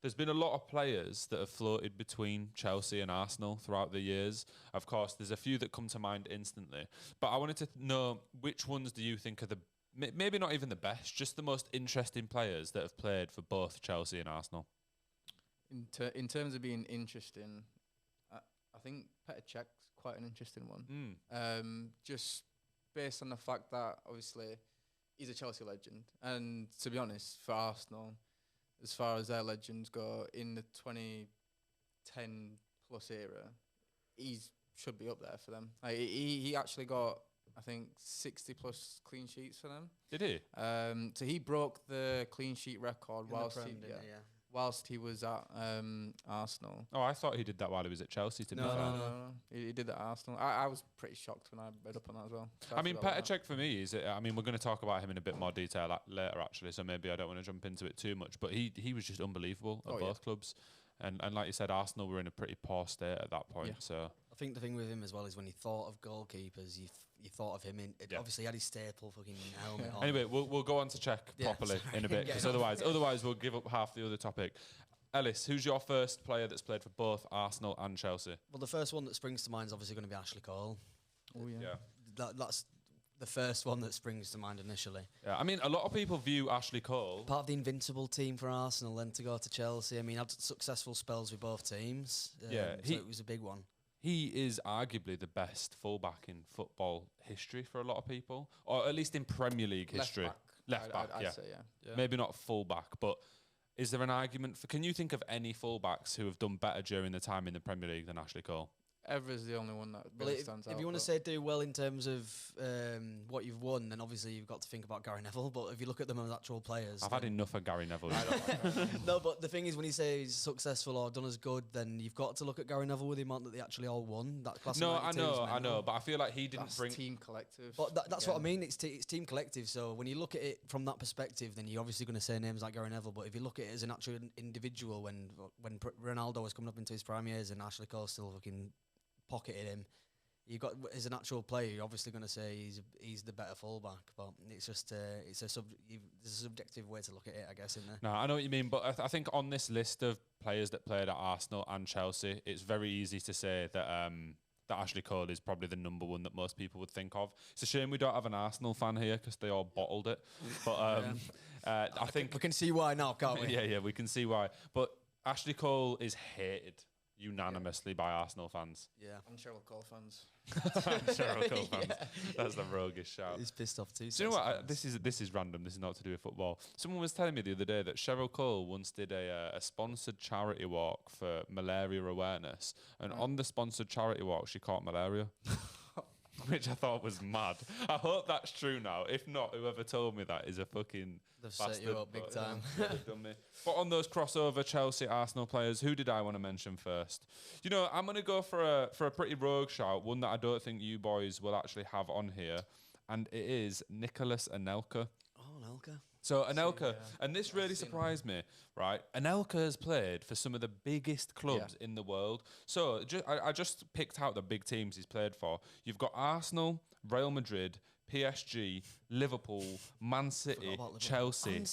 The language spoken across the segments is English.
there's been a lot of players that have floated between Chelsea and Arsenal throughout the years. Of course, there's a few that come to mind instantly. But I wanted to know, which ones do you think are maybe not even the best, just the most interesting players that have played for both Chelsea and Arsenal? In terms of being interesting, I think Petr Cech's quite an interesting one. Just based on the fact that, obviously, he's a Chelsea legend. And to be honest, for Arsenal, as far as their legends go, in the 2010-plus era, he should be up there for them. He actually got, I think, 60-plus clean sheets for them. Did he? So he broke the clean sheet record whilst he was at Arsenal. Oh, I thought he did that while he was at Chelsea. No. He did that at Arsenal. I was pretty shocked when I read up on that as well. So I mean, Petr Cech for me is, we're going to talk about him in a bit more detail later, actually, so maybe I don't want to jump into it too much, but he was just unbelievable at both clubs. And like you said, Arsenal were in a pretty poor state at that point. Yeah. So I think the thing with him as well is when you thought of goalkeepers, you thought of him obviously he had his staple fucking helmet on. Anyway, we'll go on to Cech properly in a bit, because otherwise we'll give up half the other topic. Ellis, who's your first player that's played for both Arsenal and Chelsea? Well, the first one that springs to mind is obviously going to be Ashley Cole. Oh yeah. That's the first one that springs to mind initially. Yeah, I mean, a lot of people view Ashley Cole... part of the invincible team for Arsenal, then to go to Chelsea. I mean, had successful spells with both teams. So it was a big one. He is arguably the best fullback in football history for a lot of people, or at least in Premier League history. Left back, I'd say, yeah. Maybe not fullback, but is there an argument for... Can you think of any fullbacks who have done better during the time in the Premier League than Ashley Cole? Evra's the only one that really stands out. If you want to say do well in terms of what you've won, then obviously you've got to think about Gary Neville. But if you look at them as actual players... I've had enough of Gary Neville. No, but the thing is, when you say he's successful or done as good, then you've got to look at Gary Neville with the amount that they actually all won. That class no, I know, but I feel like he didn't bring... team collective. But that's what I mean, it's team collective. So when you look at it from that perspective, then you're obviously going to say names like Gary Neville. But if you look at it as an actual individual, when Ronaldo was coming up into his prime years and Ashley Cole still fucking... pocketed him, you got as an actual player, you're obviously going to say he's the better fullback, but it's just there's a subjective way to look at it, I guess, isn't there? No, I know what you mean, but I think on this list of players that played at Arsenal and Chelsea, it's very easy to say that that Ashley Cole is probably the number one that most people would think of. It's a shame we don't have an Arsenal fan here because they all bottled it, but I think we can see why now, can't we? Yeah, we can see why. But Ashley Cole is hated unanimously by Arsenal fans. Yeah. And Cheryl Cole fans. Cheryl Cole fans. That's the roguish shout. He's pissed off too. Do you know what? This is random. This is not to do with football. Someone was telling me the other day that Cheryl Cole once did a sponsored charity walk for malaria awareness. And on the sponsored charity walk, she caught malaria. Which I thought was mad. I hope that's true now. If not, whoever told me that is a fucking They've bastard. set you up big time. They've done me. But on those crossover Chelsea Arsenal players, who did I want to mention first? You know, I'm going to go for a pretty rogue shout, one that I don't think you boys will actually have on here, and it is Nicolas Anelka. Oh, Anelka. So Anelka, and this really surprised me, right? Anelka has played for some of the biggest clubs in the world. So I just picked out the big teams he's played for. You've got Arsenal, Real Madrid, PSG, Liverpool, Man City, Chelsea.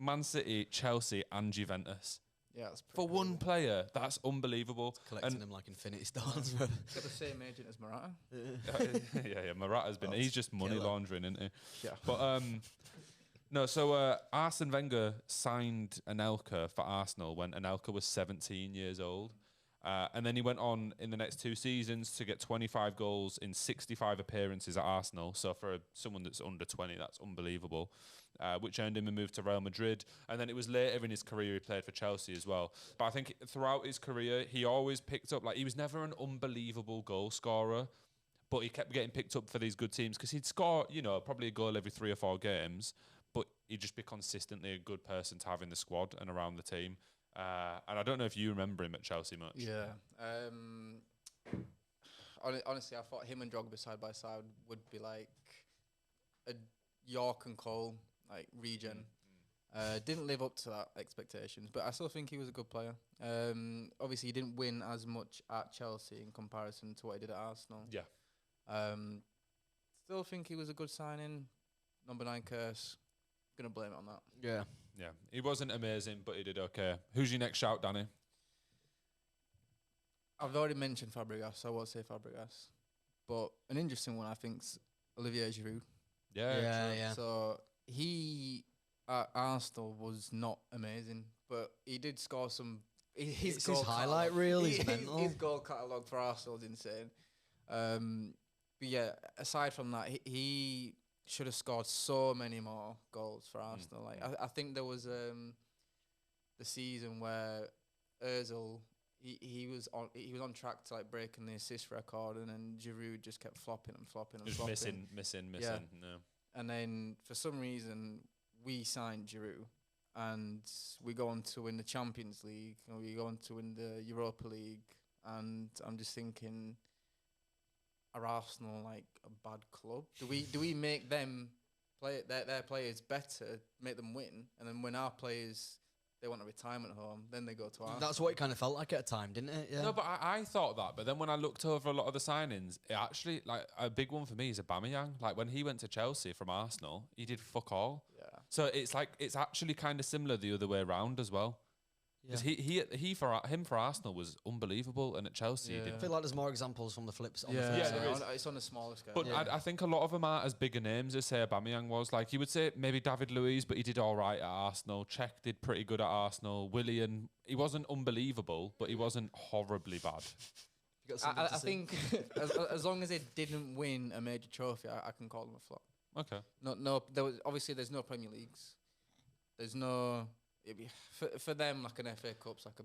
Man City, Chelsea, and Juventus. Yeah, that's for one player. That's unbelievable. Collecting them like Infinity Stones. He's got the same agent as Morata. yeah. Morata's been. He's just money laundering, isn't he? Yeah. But no. So Arsene Wenger signed Anelka for Arsenal when Anelka was 17 years old. And then he went on in the next 2 seasons to get 25 goals in 65 appearances at Arsenal. So for someone that's under 20, that's unbelievable, which earned him a move to Real Madrid. And then it was later in his career he played for Chelsea as well. But I think throughout his career, he always picked up, like, he was never an unbelievable goal scorer, but he kept getting picked up for these good teams because he'd score, you know, probably a goal every 3 or 4 games, but he'd just be consistently a good person to have in the squad and around the team. And I don't know if you remember him at Chelsea much. Yeah. Honestly, I thought him and Drogba side by side would be like a York and Cole like regen. Didn't live up to that expectations, but I still think he was a good player. Obviously, he didn't win as much at Chelsea in comparison to what he did at Arsenal. Yeah. Still think he was a good signing. Number 9 curse. Gonna blame it on that. Yeah. Yeah, he wasn't amazing, but he did okay. Who's your next shout, Danny? I've already mentioned Fàbregas, so I won't say Fàbregas. But an interesting one, I think, is Olivier Giroud. Yeah, true. yeah. So he at Arsenal was not amazing, but he did score some. His It's goal his highlight catalogue- reel is mental. His goal catalogue for Arsenal is insane. But yeah, aside from that, he should have scored so many more goals for Arsenal. Like I think there was the season where Özil he was on track to like breaking the assist record, and then Giroud just kept flopping and flopping and Just flopping. missing. Yeah. No. And then for some reason we signed Giroud, and we go on to win the Champions League, and we go on to win the Europa League, and I'm just thinking, are Arsenal like a bad club? Do we make them play their players better, make them win, and then when our players they want a retirement home, then they go to Arsenal? That's what it kind of felt like at a time, didn't it? Yeah. No, but I thought that. But then when I looked over a lot of the signings, it actually, like, a big one for me is Aubameyang. Like, when he went to Chelsea from Arsenal, he did fuck all. Yeah. So it's like, it's actually kind of similar the other way around as well. Because him for Arsenal was unbelievable, and at Chelsea he Yeah. did. I feel like there's more examples from the flips on the Yeah, flip Yeah, side. there is. it's on a smaller scale. But Yeah. I think a lot of them aren't as big a names as, say, Aubameyang was. Like, you would say maybe David Luiz, but he did all right at Arsenal. Cech did pretty good at Arsenal. Willian, he wasn't unbelievable, but he wasn't horribly bad. You got something I to say? think as long as they didn't win a major trophy, I can call them a flop. Okay. No. There's no Premier Leagues. There's no. For them, like an FA Cup's like a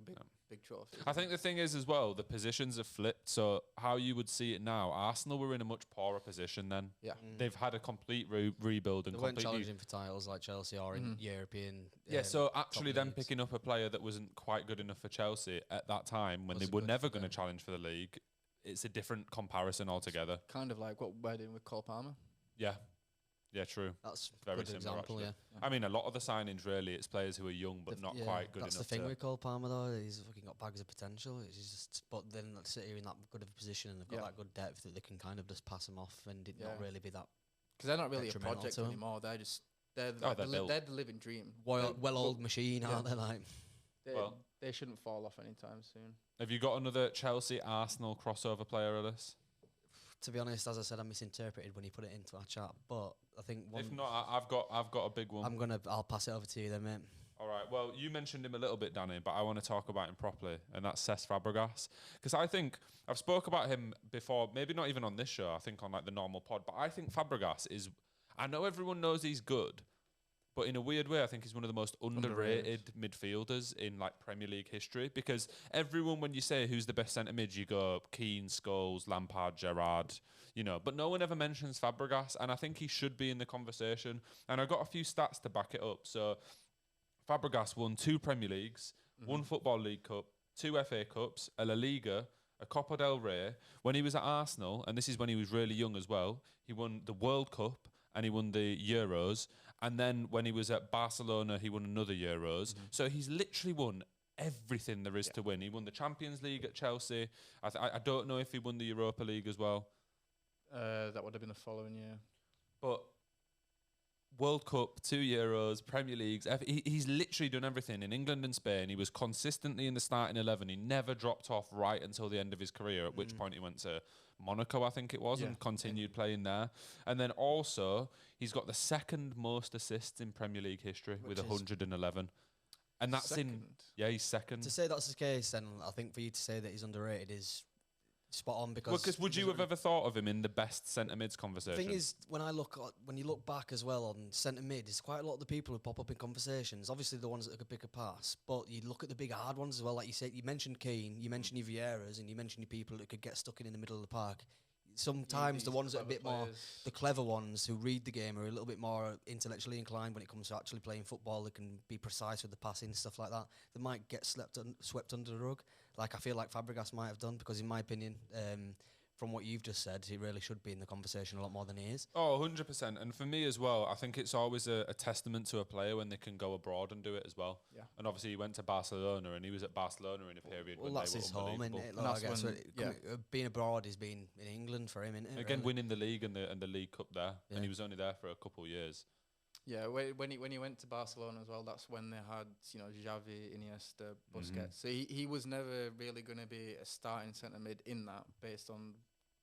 big trophy. I think the thing is as well, the positions have flipped. So how you would see it now, Arsenal were in a much poorer position then. Yeah. They've had a complete rebuild and They weren't completely. challenging for titles like Chelsea or in European. Yeah, so actually top them leagues. picking up a player that wasn't quite good enough for Chelsea at that time when they Wasn't were good never for going to them. challenge for the league, it's a different comparison altogether. Kind of like what we're doing with Cole Palmer. Yeah. Yeah, true. That's a Very good similar, example, actually. yeah. I mean, a lot of the signings really, it's players who are young but not quite good That's enough. the thing to, with Cole Palmer though. He's fucking got bags of potential. He's just, but then like, sit here in that good of a position and they've got Yeah. that good depth that they can kind of just pass him off and it not Yeah. really be that Because they're not really a Detrimental project to 'em. anymore. They're just they're they're built. they're the living dream. well-oiled machine, yeah. aren't they? Like, They shouldn't fall off anytime soon. Have you got another Chelsea Arsenal crossover player, Ellis? to be honest, as I said, I misinterpreted when you put it into our chat. But I think one. If not, I've got a big one. I'll pass it over to you then, mate. All right. Well, you mentioned him a little bit, Danny, but I want to talk about him properly, and that's Cesc Fàbregas. Because I think I've spoke about him before, maybe not even on this show, I think on like the normal pod, but I think Fàbregas is, I know everyone knows he's good, but in a weird way, I think he's one of the most underrated midfielders in like Premier League history, because everyone, when you say who's the best centre mid, you go Keane, Scholes, Lampard, Gerrard, you know, but no one ever mentions Fàbregas, and I think he should be in the conversation. And I got a few stats to back it up. So Fàbregas won 2 Premier Leagues, 1 Football League Cup, 2 FA Cups, a La Liga, a Copa del Rey. When he was at Arsenal, and this is when he was really young as well, he won the World Cup and he won the Euros. And then when he was at Barcelona, he won another Euros. So he's literally won everything there is to win. He won the Champions League at Chelsea. I don't know if he won the Europa League as well. That would have been the following year. But World Cup, 2 Euros, Premier Leagues. He's literally done everything in England and Spain. He was consistently in the starting 11. He never dropped off right until the end of his career, at which point he went to Monaco, I think it was, and continued playing there. And then also, he's got the second most assists in Premier League history with 111. And that's he's second. To say that's the case, then I think for you to say that he's underrated is spot on, because Because would you have ever thought of him in the best centre mids the conversation? thing is, when you look back as well on centre mid, there's quite a lot of the people who pop up in conversations. Obviously, the ones that could pick a pass, but you look at the big hard ones as well. Like you said, you mentioned Keane, you mentioned your Vieiras, and you mentioned your people that could get stuck in the middle of the park. Sometimes the ones that are a bit more, the clever ones who read the game, are a little bit more intellectually inclined when it comes to actually playing football. They can be precise with the passing, stuff like that. They might get swept under the rug, like I feel like Fàbregas might have done, because in my opinion, from what you've just said, he really should be in the conversation a lot more than he is. Oh, 100%. And for me as well, I think it's always a testament to a player when they can go abroad and do it as well. Yeah. And obviously he went to Barcelona, and he was at Barcelona in a period Well, when that's they were his home, unbelievable. isn't it? And Like, that's I guess when- being abroad is being in England for him, isn't it? Again, really? winning the league and the League Cup there. Yeah. And he was only there for a couple of years. Yeah, when he went to Barcelona as well, that's when they had Xavi, Iniesta, Busquets. So he was never really going to be a starting centre mid in that based on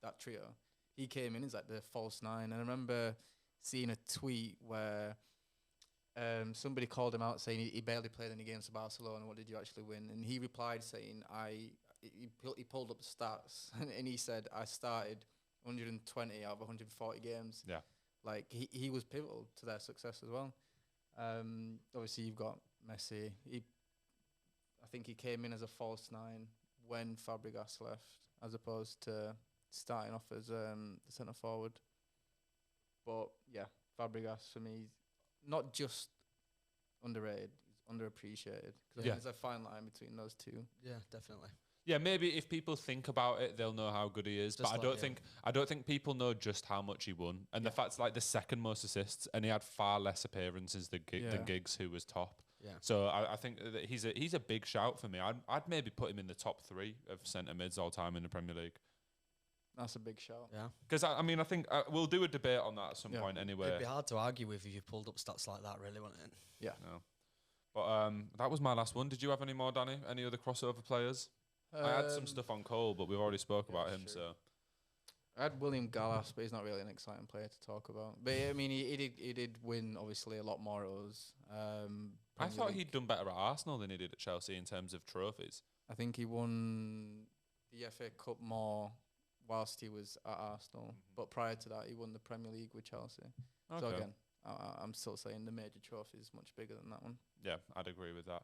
that trio. He came in as like the false nine, and I remember seeing a tweet where somebody called him out saying he barely played any games for Barcelona. What did you actually win? And he replied saying he pulled up the stats and he said I started 120 out of 140 games. Yeah. Like he was pivotal to their success as well. Obviously you've got Messi. I think he came in as a false nine when Fàbregas left, as opposed to starting off as the centre forward. But yeah, Fàbregas for me, not just underrated, he's underappreciated. Because I think there's a fine line between those two. Yeah, definitely. Yeah, maybe if people think about it, they'll know how good he is. Just But I don't think people know just how much he won. And the fact like the second most assists, and he had far less appearances than Giggs, who was top. Yeah. So I think that he's a big shout for me. I'd maybe put him in the top 3 of centre mids all time in the Premier League. That's a big shout. Yeah. Because I think we'll do a debate on that at some point anyway. It'd be hard to argue with if you pulled up stats like that, really, wouldn't it? Yeah. No. But that was my last one. Did you have any more, Danny? Any other crossover players? I had some stuff on Cole, but we've already spoke about him. Sure. So I had William Gallas, but he's not really an exciting player to talk about. But I mean, he did win obviously a lot more at us. I thought he'd done better at Arsenal than he did at Chelsea in terms of trophies. I think he won the FA Cup more whilst he was at Arsenal, but prior to that, he won the Premier League with Chelsea. Okay. So again, I'm still saying the major trophy is much bigger than that one. Yeah, I'd agree with that.